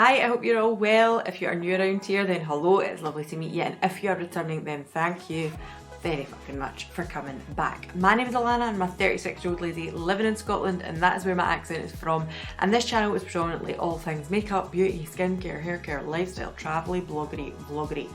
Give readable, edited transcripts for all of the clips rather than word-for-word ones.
Hi, I hope you're all well. If you are new around here, then hello, it's lovely to meet you. And if you are returning, then thank you very fucking much for coming back. My name is Alana, and I'm a 36-year-old lady living in Scotland, and that is where my accent is from. And this channel is predominantly all things makeup, beauty, skincare, hair care, lifestyle, travel-y, bloggery, vloggery,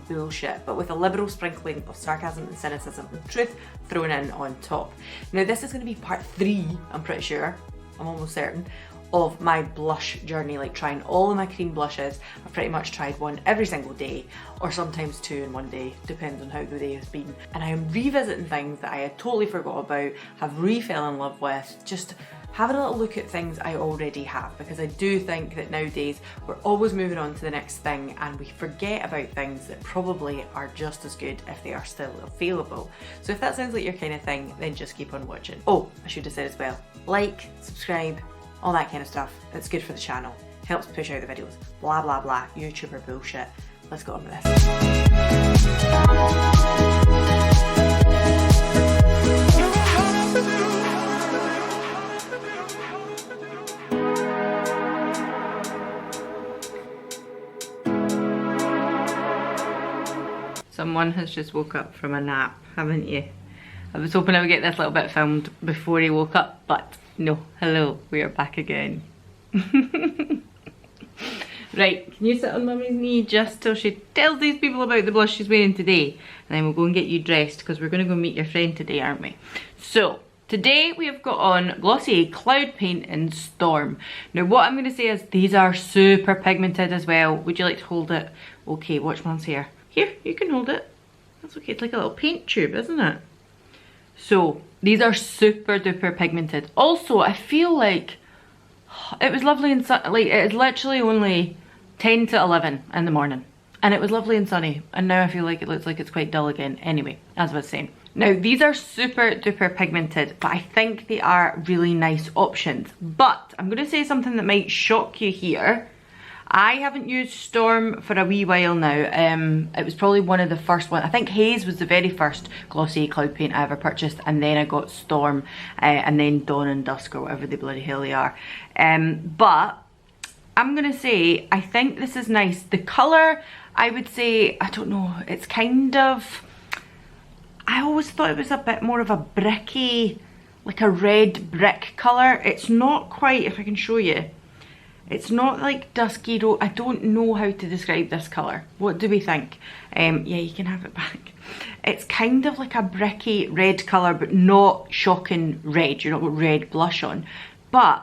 bullshit, but with a liberal sprinkling of sarcasm and cynicism and truth thrown in on top. Now this is going to be part 3, I'm pretty sure, I'm almost certain, of my blush journey, like trying all of my cream blushes. I've pretty much tried one every single day, or sometimes 2 in one day, depends on how the day has been. And I am revisiting things that I had totally forgot about, have re-fell in love with, just having a little look at things I already have, because I do think that nowadays we're always moving on to the next thing and we forget about things that probably are just as good if they are still available. So if that sounds like your kind of thing, then just keep on watching. Oh, I should have said as well, like, subscribe, all that kind of stuff. It's good for the channel, helps push out the videos, blah blah blah, YouTuber bullshit. Let's go on with this. Someone has just woke up from a nap, haven't you? I was hoping I would get this little bit filmed before he woke up, but no. Hello, we are back again. Right, can you sit on Mummy's knee just till she tells these people about the blush she's wearing today? And then we'll go and get you dressed, because we're going to go meet your friend today, aren't we? So, today we have got on Glossier Cloud Paint in Storm. Now what I'm going to say is these are super pigmented as well. Would you like to hold it? Okay, watch Mum's hair. Here, you can hold it. That's okay, it's like a little paint tube, isn't it? So, these are super duper pigmented. Also, I feel like it was lovely and sunny. Like, it is literally only 10 to 11 in the morning. And it was lovely and sunny. And now I feel like it looks like it's quite dull again. Anyway, as I was saying. Now, these are super duper pigmented, but I think they are really nice options. But I'm going to say something that might shock you here. I haven't used Storm for a wee while now. It was probably one of the first ones. I think Haze was the very first Glossier Cloud Paint I ever purchased, and then I got Storm, and then Dawn and Dusk, or whatever the bloody hell they are. But I'm gonna say, I think this is nice. The colour, I would say, I don't know, it's kind of, I always thought it was a bit more of a bricky, like a red brick colour. It's not quite, if I can show you. It's not like dusky rose. I don't know how to describe this colour. What do we think? Yeah, you can have it back. It's kind of like a bricky red colour, but not shocking red. You're not got red blush on. But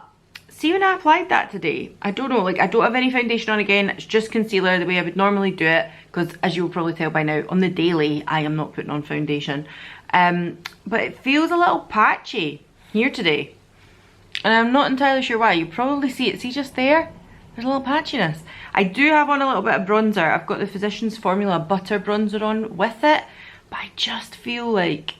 see, when I applied that today, I don't know, like I don't have any foundation on again. It's just concealer the way I would normally do it, because as you'll probably tell by now, on the daily, I am not putting on foundation. But it feels a little patchy here today. And I'm not entirely sure why. You probably see it. See just there? There's a little patchiness. I do have on a little bit of bronzer. I've got the Physicians Formula Butter Bronzer on with it. But I just feel like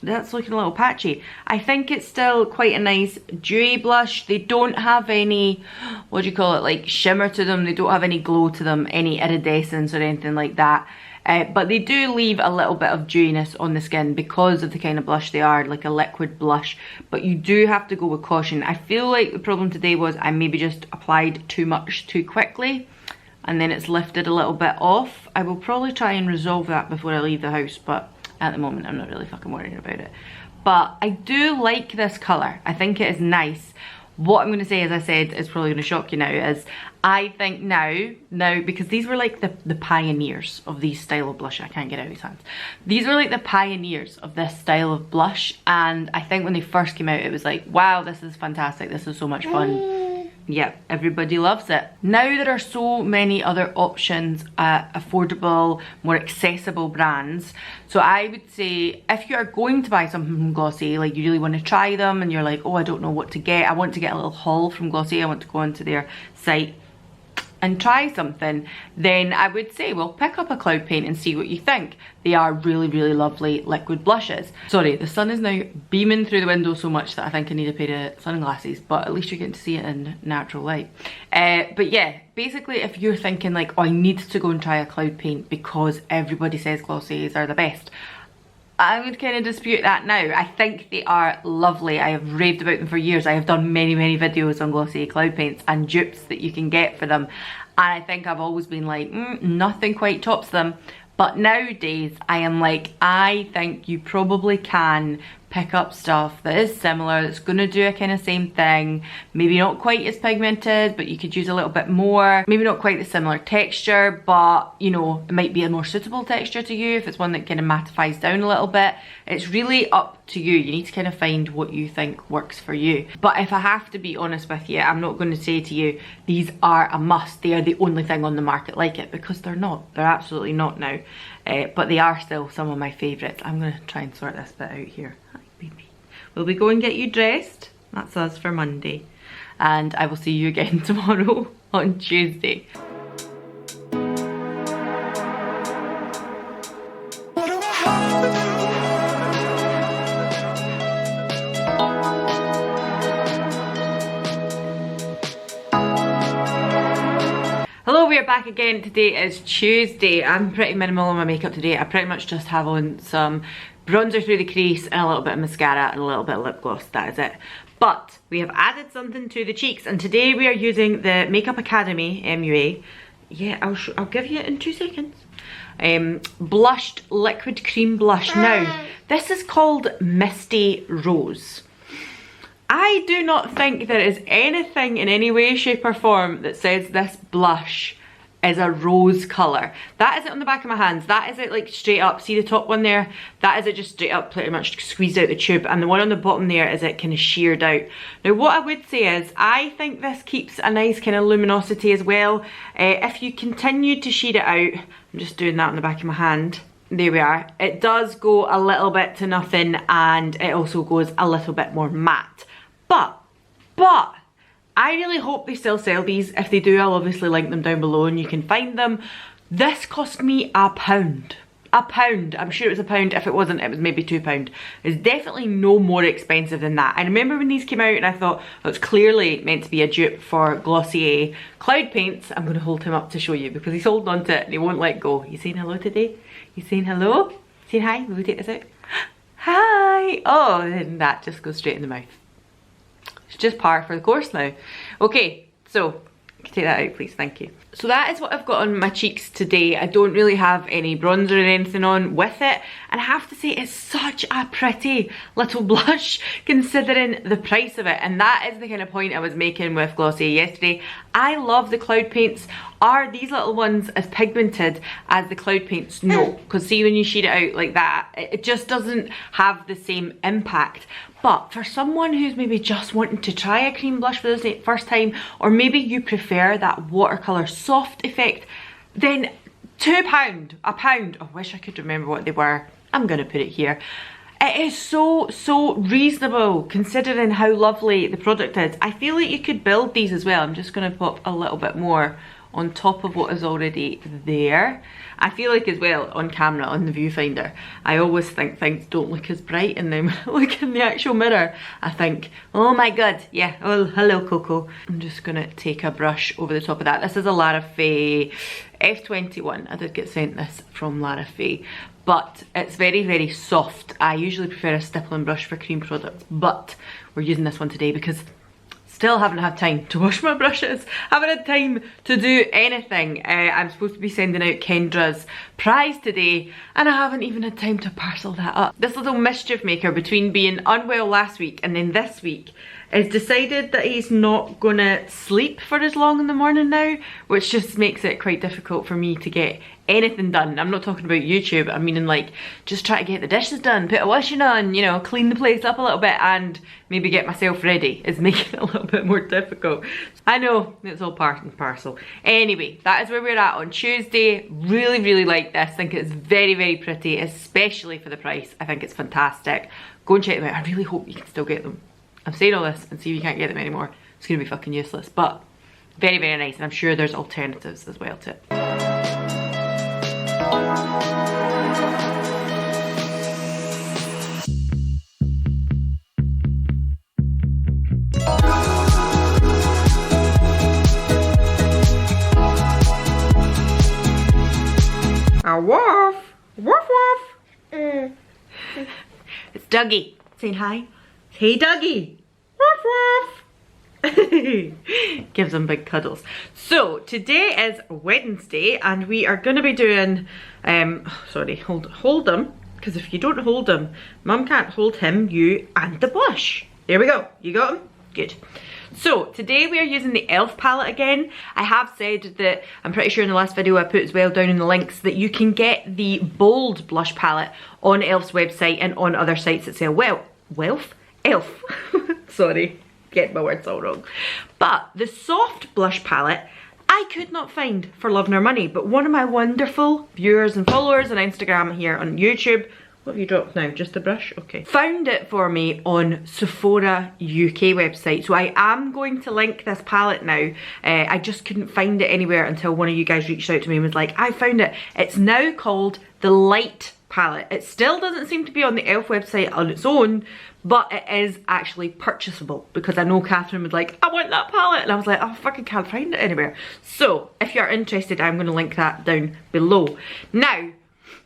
that's looking a little patchy. I think it's still quite a nice dewy blush. They don't have any, what do you call it, like shimmer to them. They don't have any glow to them, any iridescence or anything like that. But they do leave a little bit of dewiness on the skin because of the kind of blush they are, like a liquid blush. But you do have to go with caution. I feel like the problem today was I maybe just applied too much too quickly, and then it's lifted a little bit off. I will probably try and resolve that before I leave the house, but at the moment I'm not really fucking worrying about it. But I do like this colour. I think it is nice. What I'm going to say, as I said, is probably going to shock you now, is I think now, because these were like the pioneers of these style of blush. I can't get out of his hands. These were like the pioneers of this style of blush, and I think when they first came out, it was like, wow, this is fantastic. This is so much fun. Yep, everybody loves it. Now there are so many other options, affordable, more accessible brands. So I would say if you are going to buy something from Glossier, like you really want to try them and you're like, oh, I don't know what to get. I want to get a little haul from Glossier. I want to go onto their site and try something, then I would say, well, pick up a cloud paint and see what you think. They are really, really lovely liquid blushes. Sorry, the sun is now beaming through the window so much that I think I need a pair of sunglasses, but at least you're getting to see it in natural light. But yeah, basically if you're thinking like, oh, I need to go and try a cloud paint because everybody says Glossiers are the best, I would kind of dispute that now. I think they are lovely. I have raved about them for years. I have done many videos on Glossier cloud paints and dupes that you can get for them. And I think I've always been like, nothing quite tops them. But nowadays, I am like, I think you probably can pick up stuff that is similar, that's going to do a kind of same thing. Maybe not quite as pigmented, but you could use a little bit more. Maybe not quite the similar texture, but you know, it might be a more suitable texture to you if it's one that kind of mattifies down a little bit. It's really up to you. You need to kind of find what you think works for you. But if I have to be honest with you, I'm not going to say to you, these are a must. They are the only thing on the market like it, because they're not. They're absolutely not now. But they are still some of my favourites. I'm going to try and sort this bit out here. Hi, baby. Will we go and get you dressed? That's us for Monday. And I will see you again tomorrow on Tuesday. Hello, we are back again. Today is Tuesday. I'm pretty minimal on my makeup today. I pretty much just have on some bronzer through the crease and a little bit of mascara and a little bit of lip gloss. That is it. But we have added something to the cheeks, and today we are using the Makeup Academy MUA. Yeah, I'll give you it in 2 seconds. Blushed liquid cream blush. Now, this is called Misty Rose. I do not think there is anything in any way, shape or form that says this blush is a rose colour. That is it on the back of my hands. That is it like straight up. See the top one there? That is it just straight up, pretty much squeezed out the tube. And the one on the bottom there is it kind of sheared out. Now what I would say is, I think this keeps a nice kind of luminosity as well. If you continue to sheer it out, I'm just doing that on the back of my hand. There we are. It does go a little bit to nothing, and it also goes a little bit more matte. But I really hope they still sell these. If they do, I'll obviously link them down below and you can find them. This cost me £1. £1. I'm sure it was £1. If it wasn't, it was maybe £2. It's definitely no more expensive than that. I remember when these came out and I thought, oh, it's clearly meant to be a dupe for Glossier cloud paints. I'm going to hold him up to show you because he's holding on to it and he won't let go. You saying hello today? You saying hello? Saying hi? Will we take this out? Hi! Oh, and that just goes straight in the mouth. It's just par for the course now. Okay, so take that out please, thank you. So that is what I've got on my cheeks today. I don't really have any bronzer or anything on with it, and I have to say it's such a pretty little blush considering the price of it. And that is the kind of point I was making with Glossier yesterday. I love the cloud paints. Are these little ones as pigmented as the cloud paints? No, because see when you sheet it out like that, it just doesn't have the same impact. But for someone who's maybe just wanting to try a cream blush for the first time, or maybe you prefer that watercolour soft effect, then £2, £1. I wish I could remember what they were. I'm going to put it here. It is so reasonable considering how lovely the product is. I feel like you could build these as well. I'm just going to pop a little bit more on top of what is already there. I feel like as well on camera, on the viewfinder, I always think things don't look as bright, and then when I look in the actual mirror, I think, oh my god, yeah, oh hello Coco. I'm just gonna take a brush over the top of that. This is a LARAFAYE F21. I did get sent this from LARAFAYE, but it's very soft. I usually prefer a stippling brush for cream products, but we're using this one today because still haven't had time to wash my brushes, haven't had time to do anything. I'm supposed to be sending out Kendra's prize today and I haven't even had time to parcel that up. This little mischief maker, between being unwell last week and then this week, has decided that he's not gonna sleep for as long in the morning now, which just makes it quite difficult for me to get anything done. I'm not talking about YouTube, I'm meaning like just try to get the dishes done, put a washing on, you know, clean the place up a little bit and maybe get myself ready is making it a little bit more difficult. I know, it's all part and parcel. Anyway, that is where we're at on Tuesday. Really like this. I think it's very pretty, especially for the price. I think it's fantastic. Go and check them out. I really hope you can still get them. I'm saying all this and see if you can't get them anymore. It's gonna be fucking useless, but very nice, and I'm sure there's alternatives as well to it. A woof! Woof woof! It's Dougie saying hi. Hey Dougie. Woof woof. Gives him big cuddles. So today is Wednesday and we are going to be doing, sorry, hold him, because if you don't hold him, Mum can't hold him, you and the blush. There we go. You got him? Good. So today we are using the e.l.f. palette again. I have said that, I'm pretty sure in the last video I put as well down in the links, that you can get the bold blush palette on e.l.f.'s website and on other sites that sell e.l.f. Sorry, get my words all wrong. But the soft blush palette I could not find for love nor money, but one of my wonderful viewers and followers on Instagram here on YouTube, what have you dropped now? Just a brush? Okay. Found it for me on Sephora UK website. So I am going to link this palette now. I just couldn't find it anywhere until one of you guys reached out to me and was like, I found it. It's now called the Light palette. It still doesn't seem to be on the e.l.f. website on its own, but it is actually purchasable, because I know Catherine was like, I want that palette, and I was like, oh, I fucking can't find it anywhere. So if you're interested, I'm going to link that down below. Now,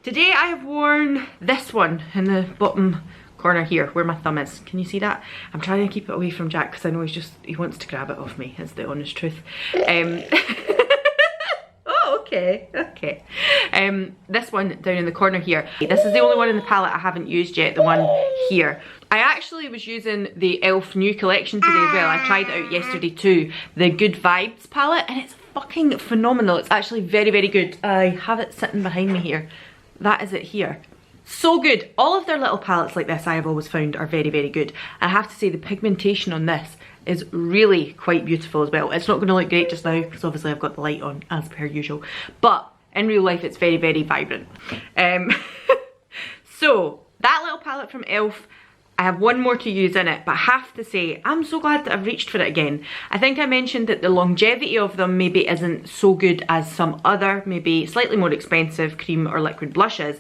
today I have worn this one in the bottom corner here, where my thumb is. Can you see that? I'm trying to keep it away from Jack because I know he wants to grab it off me, is the honest truth. Oh, okay. This one down in the corner here. This is the only one in the palette I haven't used yet, the one here. I actually was using the e.l.f. new collection today as well. I tried it out yesterday too, the Good Vibes palette, and it's fucking phenomenal. It's actually very, very good. I have it sitting behind me here. That is it here. So good. All of their little palettes like this I have always found are very, very good. I have to say the pigmentation on this is really quite beautiful as well. It's not going to look great just now because obviously I've got the light on as per usual, but in real life it's very, very vibrant. So that little palette from e.l.f., I have one more to use in it, but I have to say I'm so glad that I've reached for it again. I think I mentioned that the longevity of them maybe isn't so good as some other, maybe slightly more expensive cream or liquid blushes,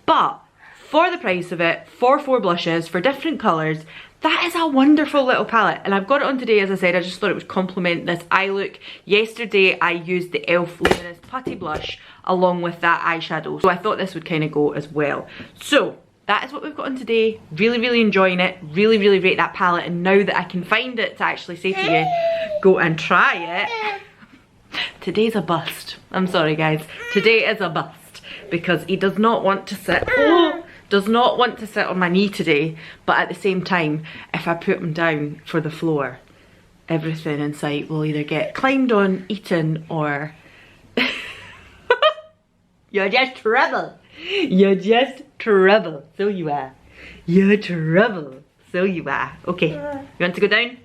but for the price of it, for 4 blushes, for different colours, that is a wonderful little palette. And I've got it on today, as I said. I just thought it would complement this eye look. Yesterday I used the e.l.f. Luminous Putty Blush along with that eyeshadow, so I thought this would kind of go as well. So that is what we've got on today. Really, really enjoying it. Really, really rate that palette. And now that I can find it to actually say to you, go and try it. Today's a bust. I'm sorry guys. Today is a bust because he does not want to sit. Does not want to sit on my knee today, but at the same time, if I put him down for the floor, everything in sight will either get climbed on, eaten, or you're just trouble. You're just trouble. So you are. You're trouble. So you are. Okay, you want to go down?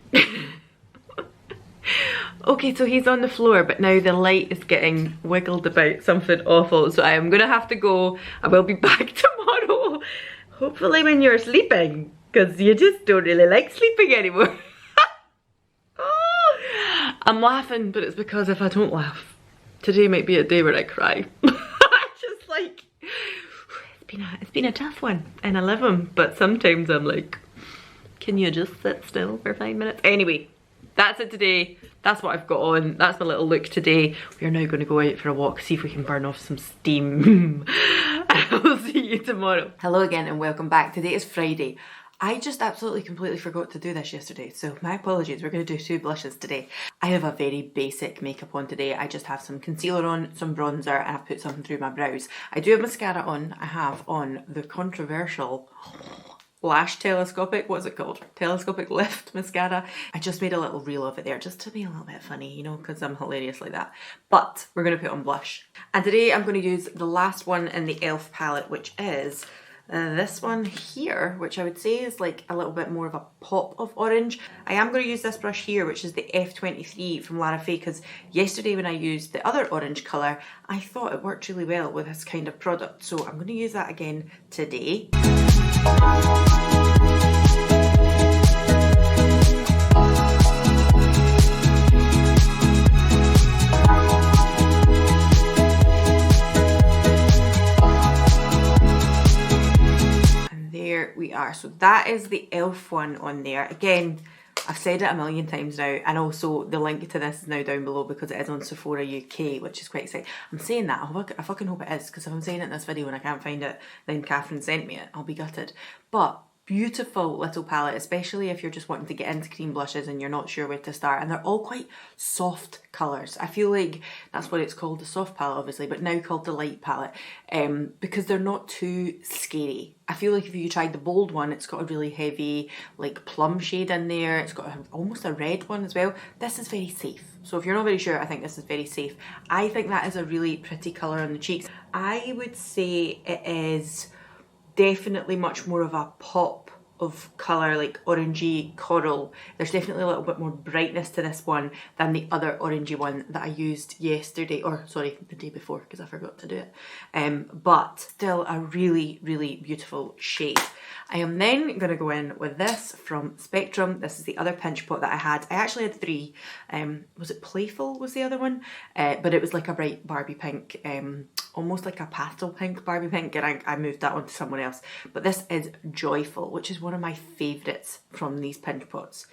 Okay, so he's on the floor, but now the light is getting wiggled about, something awful, so I am gonna have to go. I will be back tomorrow, hopefully when you're sleeping, because you just don't really like sleeping anymore. Oh, I'm laughing, but it's because if I don't laugh, today might be a day where I cry. Just like, it's been a tough one, and I love him, but sometimes I'm like, can you just sit still for 5 minutes? Anyway, that's it today. That's what I've got on. That's my little look today. We are now going to go out for a walk, see if we can burn off some steam. I will see you tomorrow. Hello again and welcome back. Today is Friday. I just absolutely completely forgot to do this yesterday, so my apologies. We're going to do 2 blushes today. I have a very basic makeup on today. I just have some concealer on, some bronzer, and I've put something through my brows. I do have mascara on. I have on the controversial Lash Telescopic, what's it called? Telescopic Lift Mascara. I just made a little reel of it there just to be a little bit funny, you know, because I'm hilarious like that. But we're going to put on blush. And today I'm going to use the last one in the e.l.f. palette, which is this one here, which I would say is like a little bit more of a pop of orange. I am going to use this brush here, which is the F23 from LARAFAYE, because yesterday when I used the other orange colour, I thought it worked really well with this kind of product. So I'm going to use that again today. And there we are. So that is the e.l.f. one on there. Again, I've said it a million times now, and also the link to this is now down below because it is on Sephora UK, which is quite exciting. I'm saying that, I fucking hope it is, because if I'm saying it in this video and I can't find it, then Catherine sent me it, I'll be gutted. But beautiful little palette, especially if you're just wanting to get into cream blushes and you're not sure where to start, and they're all quite soft colours. I feel like that's what it's called, the soft palette obviously, but now called the light palette, because they're not too scary. I feel like if you tried the bold one, it's got a really heavy like plum shade in there, it's got almost a red one as well. This is very safe. So if you're not very sure, I think this is very safe. I think that is a really pretty colour on the cheeks. I would say it is definitely much more of a pop of colour, like orangey coral. There's definitely a little bit more brightness to this one than the other orangey one that I used yesterday, or sorry, the day before, because I forgot to do it. But still a really, really beautiful shade. I am then going to go in with this from Spectrum. This is the other pinch pot that I had. I actually had 3. Was it Playful was the other one? But it was like a bright Barbie pink, almost like a pastel pink Barbie pink, and I moved that on to someone else. But this is Joyful, which is one of my favourites from these pinch pots.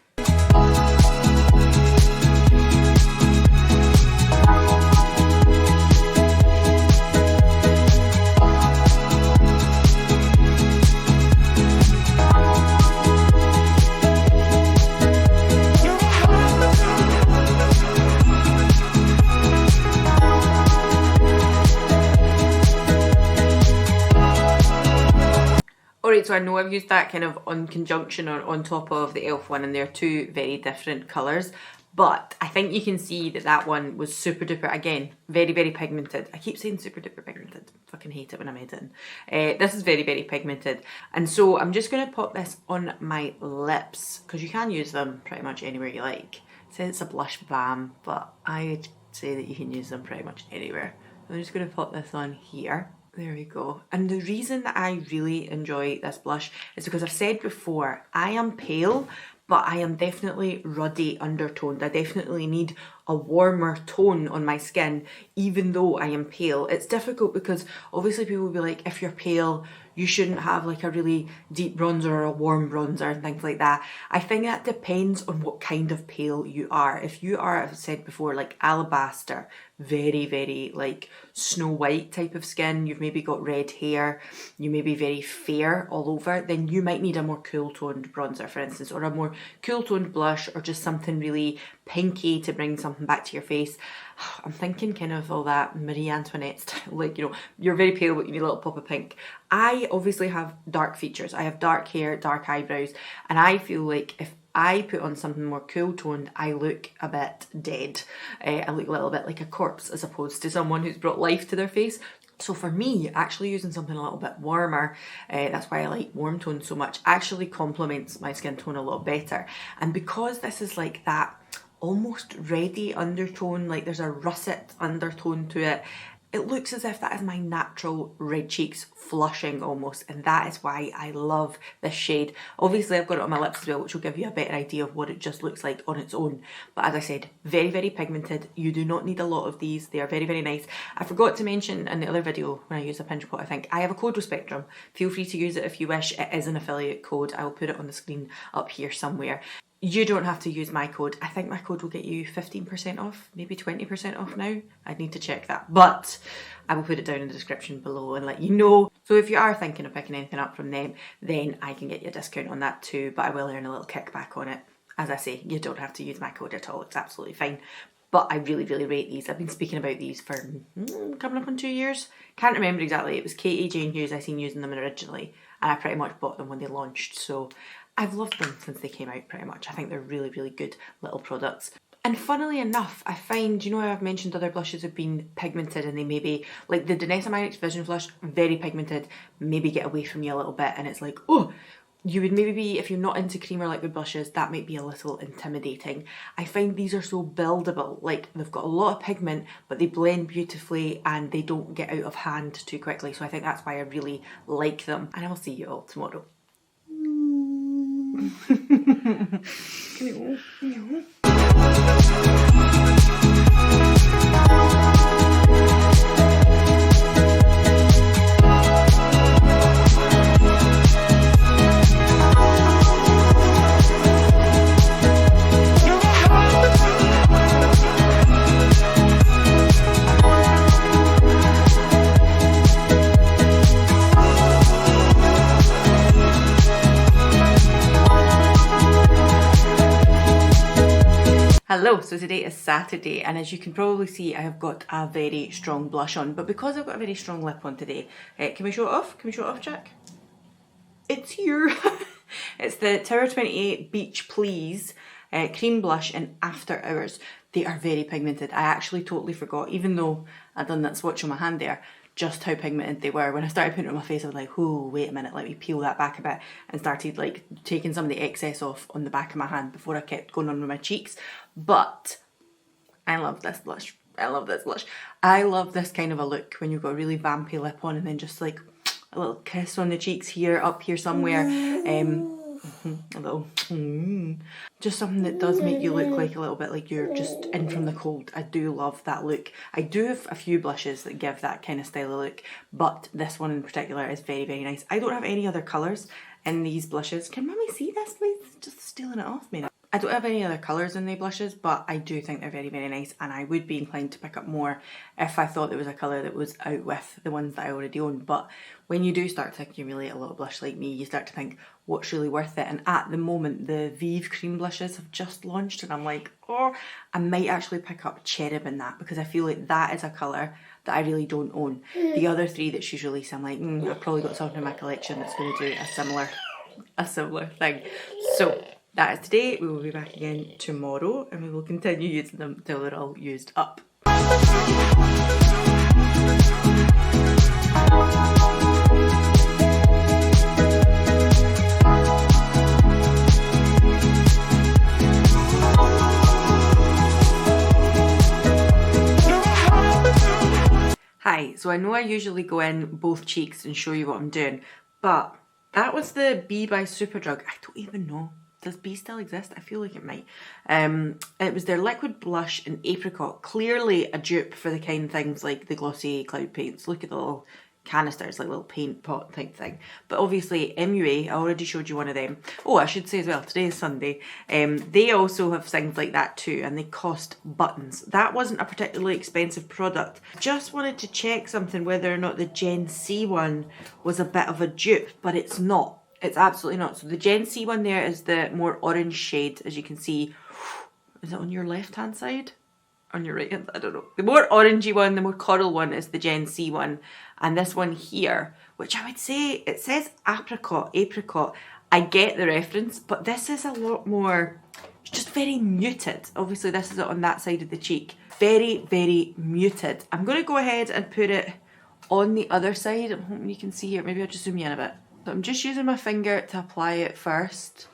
Alright, so I know I've used that kind of on conjunction or on top of the e.l.f. one, and they're 2 very different colours, but I think you can see that that one was super duper, again, very, very pigmented. I keep saying super duper pigmented, fucking hate it when I'm editing. This is very, very pigmented, and so I'm just going to pop this on my lips, because you can use them pretty much anywhere you like. It says it's a blush balm, but I would say that you can use them pretty much anywhere. I'm just going to pop this on here. There we go. And the reason that I really enjoy this blush is because I've said before, I am pale, but I am definitely ruddy undertoned. I definitely need a warmer tone on my skin, even though I am pale. It's difficult because obviously people will be like, if you're pale, you shouldn't have like a really deep bronzer or a warm bronzer and things like that. I think that depends on what kind of pale you are. If you are, as I said before, like alabaster, very, very like Snow White type of skin, you've maybe got red hair, you may be very fair all over, then you might need a more cool toned bronzer, for instance, or a more cool toned blush, or just something really pinky to bring something back to your face. I'm thinking kind of all that Marie Antoinette style, like, you know, you're very pale but you need a little pop of pink. I obviously have dark features. I have dark hair, dark eyebrows, and I feel like if I put on something more cool toned, I look a bit dead. I look a little bit like a corpse as opposed to someone who's brought life to their face. So for me, actually using something a little bit warmer, that's why I like warm tones so much, actually complements my skin tone a lot better. And because this is like that almost reddy undertone, like there's a russet undertone to it, it looks as if that is my natural red cheeks flushing almost, and that is why I love this shade. Obviously I've got it on my lips as well, which will give you a better idea of what it just looks like on its own. But as I said, very, very pigmented. You do not need a lot of these. They are very, very nice. I forgot to mention in the other video when I used a pinch pot, I think, I have a code with Spectrum. Feel free to use it if you wish. It is an affiliate code. I will put it on the screen up here somewhere. You don't have to use my code. I think my code will get you 15% off, maybe 20% off now. I'd need to check that, but I will put it down in the description below and let you know. So if you are thinking of picking anything up from them, then I can get you a discount on that too, but I will earn a little kickback on it. As I say, you don't have to use my code at all. It's absolutely fine. But I really, really rate these. I've been speaking about these for coming up on 2 years. Can't remember exactly. It was Katie Jane Hughes I seen using them originally, and I pretty much bought them when they launched. So I've loved them since they came out pretty much. I think they're really, really good little products. And funnily enough, I find, you know how I've mentioned other blushes have been pigmented and they maybe, like the Danessa Myricks Vision Flush, very pigmented, maybe get away from you a little bit, and it's like, oh, you would maybe be, if you're not into cream or liquid blushes, that might be a little intimidating. I find these are so buildable, like they've got a lot of pigment, but they blend beautifully and they don't get out of hand too quickly. So I think that's why I really like them. And I will see you all tomorrow. Hello, so today is Saturday and as you can probably see I have got a very strong blush on, but because I've got a very strong lip on today, can we show it off? Can we show it off, Jack? It's here! It's the Tower 28 Beach Please cream blush in After Hours. They are very pigmented. I actually totally forgot, even though I'd done that swatch on my hand there, just how pigmented they were. When I started putting it on my face, I was like, oh, wait a minute, let me peel that back a bit, and started like taking some of the excess off on the back of my hand before I kept going on with my cheeks. But I love this blush. I love this blush. I love this kind of a look when you've got a really vampy lip on and then just like a little kiss on the cheeks here, up here somewhere. A little just something that does make you look like a little bit like you're just in from the cold. I do love that look. I do have a few blushes that give that kind of style of look, but this one in particular is very, very nice. I don't have any other colours in these blushes. Can Mummy see this, please? Just stealing it off me. I don't have any other colours in the blushes, but I do think they're very, very nice, and I would be inclined to pick up more if I thought there was a colour that was out with the ones that I already own. But when you do start to accumulate a little blush like me, you start to think, what's really worth it? And at the moment, the Vive cream blushes have just launched, and I'm like, oh, I might actually pick up Cherub in that, because I feel like that is a colour that I really don't own. The other three that she's released, I'm like, I've probably got something in my collection that's going to do a similar thing. So that is today. We will be back again tomorrow and we will continue using them till they're all used up. Hi, so I know I usually go in both cheeks and show you what I'm doing, but that was the B by Superdrug. I don't even know. Does B still exist? I feel like it might. It was their liquid blush in apricot. Clearly a dupe for the kind of things like the glossy cloud paints. Look at the little canisters, like little paint pot type thing. But obviously MUA, I already showed you one of them. Oh, I should say as well, today is Sunday. They also have things like that too, and they cost buttons. That wasn't a particularly expensive product. Just wanted to check something, whether or not the Gen C one was a bit of a dupe, but it's not. It's absolutely not. So the Gen C one there is the more orange shade, as you can see. Is it on your left hand side? On your right hand? I don't know. The more orangey one, the more coral one is the Gen C one. And this one here, which I would say, it says apricot. I get the reference, but this is a lot more, it's just very muted. Obviously this is it on that side of the cheek. Very, very muted. I'm going to go ahead and put it on the other side. I'm hoping you can see here. Maybe I'll just zoom you in a bit. So I'm just using my finger to apply it first.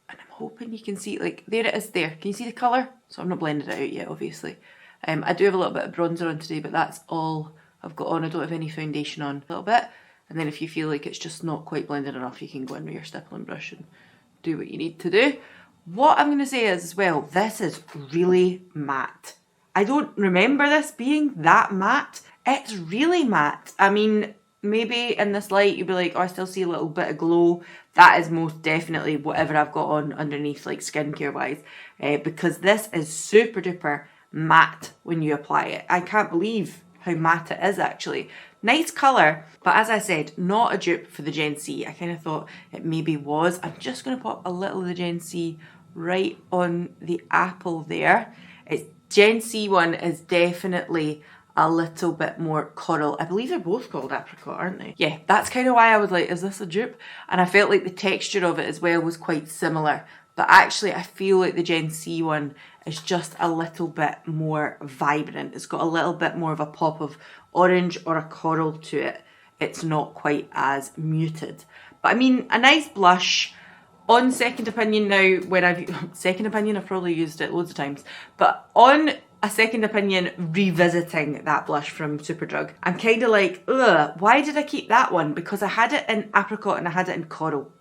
And I'm hoping you can see, like, there it is there. Can you see the colour? So I've not blended it out yet, obviously. I do have a little bit of bronzer on today, but that's all I've got on. I don't have any foundation on. A little bit. And then if you feel like it's just not quite blended enough, you can go in with your stippling brush and do what you need to do. What I'm going to say is, as well, this is really matte. I don't remember this being that matte. It's really matte. I mean, maybe in this light you'll be like, oh, I still see a little bit of glow. That is most definitely whatever I've got on underneath, like skincare wise, because this is super duper matte when you apply it. I can't believe how matte it is actually. Nice colour, but as I said, not a dupe for the Gen C. I kind of thought it maybe was. I'm just going to pop a little of the Gen C right on the apple there. It's Gen C one is definitely a little bit more coral. I believe they're both called apricot, aren't they? Yeah, that's kind of why I was like, is this a dupe? And I felt like the texture of it as well was quite similar. But actually, I feel like the Gen C one is just a little bit more vibrant. It's got a little bit more of a pop of orange or a coral to it. It's not quite as muted. But I mean, a nice blush. On second opinion now, when I've probably used it loads of times. But on a second opinion, revisiting that blush from Superdrug, I'm kind of like, ugh, why did I keep that one? Because I had it in apricot and I had it in coral.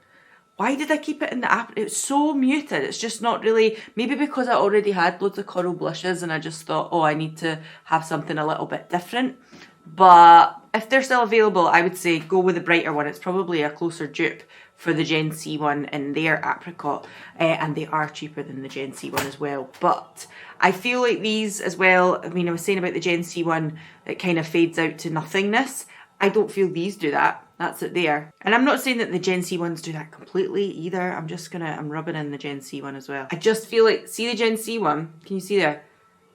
Why did I keep it in the apricot? It's so muted. It's just not really, maybe because I already had loads of coral blushes and I just thought, oh, I need to have something a little bit different. But if they're still available, I would say go with the brighter one. It's probably a closer dupe for the Gen C one in their apricot, and they are cheaper than the Gen C one as well. But I feel like these as well, I mean, I was saying about the Gen C one, it kind of fades out to nothingness. I don't feel these do that. That's it there. And I'm not saying that the Gen C ones do that completely either. I'm rubbing in the Gen C one as well. I just feel like, see the Gen C one? Can you see there?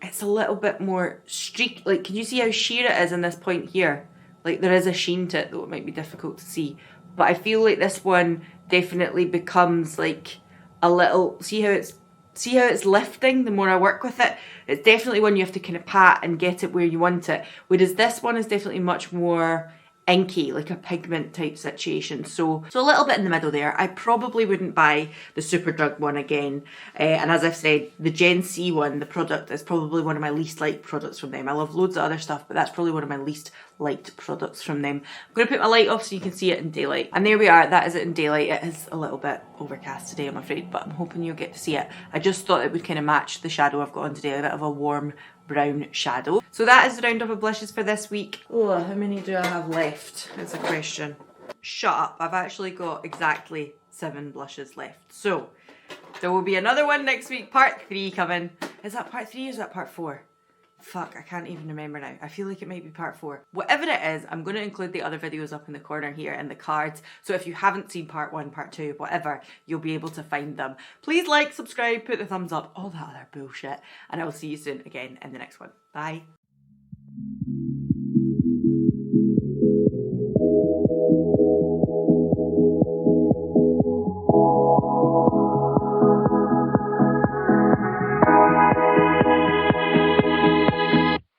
It's a little bit more streak, like, can you see how sheer it is in this point here? Like, there is a sheen to it, though it might be difficult to see. But I feel like this one definitely becomes like a little, see how it's lifting the more I work with it? It's definitely one you have to kind of pat and get it where you want it. Whereas this one is definitely much more inky, like a pigment type situation. So a little bit in the middle there. I probably wouldn't buy the Superdrug one again. And as I've said, the Gen C one, the product, is probably one of my least liked products from them. I love loads of other stuff, but that's probably one of my least liked products from them. I'm going to put my light off so you can see it in daylight. And there we are, that is it in daylight. It is a little bit overcast today, I'm afraid, but I'm hoping you'll get to see it. I just thought it would kind of match the shadow I've got on today, a bit of a warm brown shadow. So that is the roundup of blushes for this week. Oh, how many do I have left? Is a question. Shut up, I've actually got exactly 7 blushes left. So there will be another one next week, part 3 coming. Is that part 3 or is that part 4? Fuck, I can't even remember now. I feel like it might be part 4. Whatever it is, I'm going to include the other videos up in the corner here in the cards. So if you haven't seen part 1, part 2, whatever, you'll be able to find them. Please like, subscribe, put the thumbs up, all that other bullshit. And I will see you soon again in the next one. Bye.